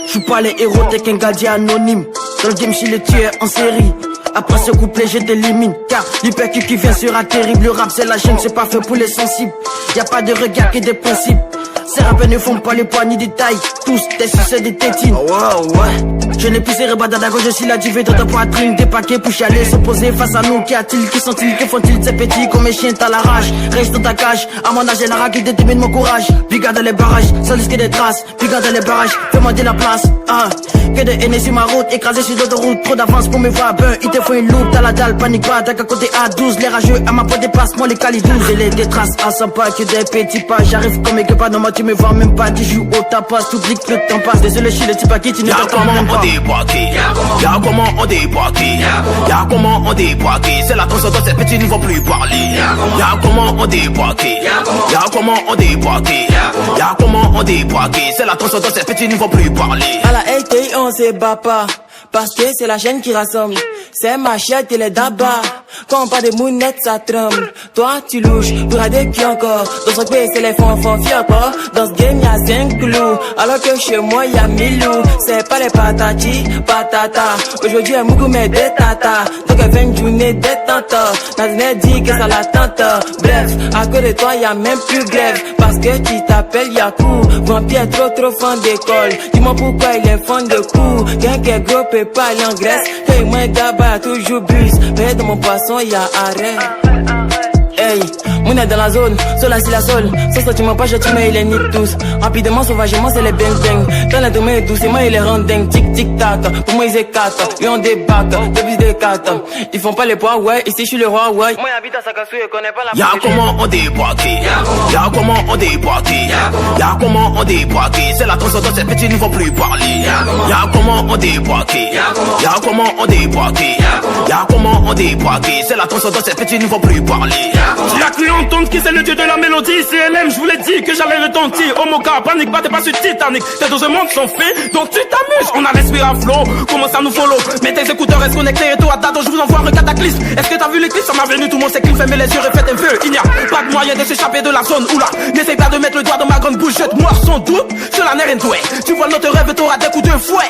J'suis pas les héros, t'es qu'un gardien anonyme. Dans le game, j'suis le tueur en série. Après ce couplet, je t'élimine. Car l'hypercute qui vient sera terrible. Le rap, c'est la chaîne, c'est pas fait pour les sensibles. Y'a pas de regard que des principes. Ces rappeurs ne font pas les poids ni des tailles. Tous des succès des tétines. Oh ouais, ouais. Je n'ai plus ces rebadades à gauche, je suis la duvet dans ta poitrine. Des paquets pour chialer, s'opposer face à nous. Qu'y a-t-il, qui sont-ils, que font-ils? Ces petits comme mes chiens, t'as la rage. Reste dans ta cage, à mon âge, j'ai la rage qui détermine mon courage. Puis garde les barrages, sans risquer des traces. Puis garde les barrages, fais-moi de la place. Que de haine sur ma route, écrasé sur l'autoroute. Trop d'avance pour me voir, ben, il te faut une loupe. T'as la dalle, panique pas, t'as qu'à côté A12. Les rageux, à ma peau dépasse, moi les calibres. J'ai les des traces à 100 pas, que des petits pas. J'arrive comme que pas, non, moi tu me vois même pas. Tu joues au tapas, t'oublies que le temps passe. Désolé, je suis le type à qui tu ne t'entends même pas. Y'a comment on déboîté, y'a comment on déboîté. C'est la transcendance, ces petits ne vont plus parler. Y'a comment on déboîté, y'a comment on déboîté, y'a comment on déboîté. C'est la transcendance, ces petits ne vont plus parler. À la LTI on se bat pas, parce que c'est la chaîne qui rassemble. C'est machette et les dabas. Quand on parle de mounettes, ça tremble. Toi, tu louches, pour des qui encore. Dans ce pays, c'est les fanfans fiers, quoi. Dans ce game, y'a 5 clous. Alors que chez moi, y'a 1000 loups. C'est pas les patati, patata. Aujourd'hui, elle moukou, mais des tata. Donc, elle fait une journée détente. Nadine dit que ça l'attente. Bref, à côté de toi, y'a même plus grève. Parce que tu t'appelles Yakou. Vampire trop fan d'école. Dis-moi pourquoi il est fan de coups. Quelqu'un gros peut pas aller en Grèce. Hey, moi, d'abord, toujours bus. Mais dans mon poisson, y'a arrêt. Hey, mon est dans la zone, sol assis la sol. Sans sentiment pas, je tue mais il est nique tous. Rapidement, sauvagement, c'est les bang bang. Dans la domaine doucement, il les rend dingue. Tic tic tac, pour moi ils écartent. Ils ont des bacs, depuis des cartes. Ils font pas les poids, ouais, ici je suis le roi, ouais. Moi j'habite à Sakassou et connais pas la. Y'a comment on déboîté, y'a comment on déboîté, y'a comment on déboîté. C'est la transcendance, ces petits ne vont plus parler. Y'a comment on déboîté, y'a comment on déboîté, y'a comment on déboîté. C'est la transcendance, ces petits ne vont plus parler. Tu as cru entendre qui c'est le dieu de la mélodie. CLM, je voulais dire que j'allais retentir. Oh mon gars, panique pas, t'es pas sur Titanic. Tes 12 mondes sont faits, donc tu t'amuses. On a l'esprit à flot, commence à nous follow. Mets tes écouteurs, reste connecté et toi à date, je vous envoie un cataclysme. Est-ce que t'as vu l'éclipse? Ça m'a venu, tout le monde s'éclipse, fermez les yeux et faites un feu. Il n'y a pas de moyen de s'échapper de la zone. Oula, n'essaye pas de mettre le doigt dans ma grande bouche. Jette-moi sans doute sur la nerf et tu vois notre rêve, t'auras des coups de fouet.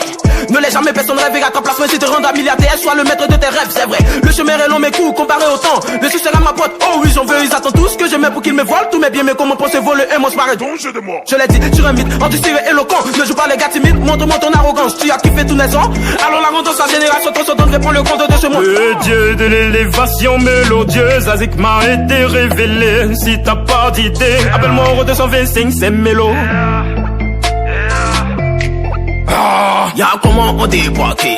Ne laisse jamais personne rêver à ta place, mais si te rendre à milliardaire, sois le maître de tes rêves, c'est vrai. Le chemin est long, mes coups comparé au temps. Le succès à ma pote, oh oui, j'en veux, ils attendent tous que je mets pour qu'ils me volent. Tous mes biens, mais comment penser voler un monstre pareil? Danger de moi. Je l'ai dit, sur un mythe, anti-style et éloquent. Ne joue pas les gars timides, montre-moi ton arrogance. Tu as kiffé tous les ans, alors la ronde dans sa génération, transcendante, répond le compte de ce monde. Le dieu de l'élévation mélodieuse, Azik m'a été révélé. Si t'as pas d'idée, appelle-moi au 225, c'est mélo. Y'a comment on déboîté,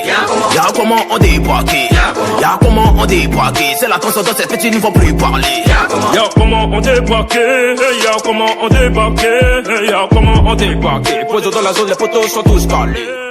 y'a comment on déboîté, y'a comment on déboîté. C'est la transcendance, ces petits ne vont plus parler. Y'a comment on débarqué, y'a comment on débarqué, y'a comment on débarqué. Pose dans la zone, les potos sont tous calés.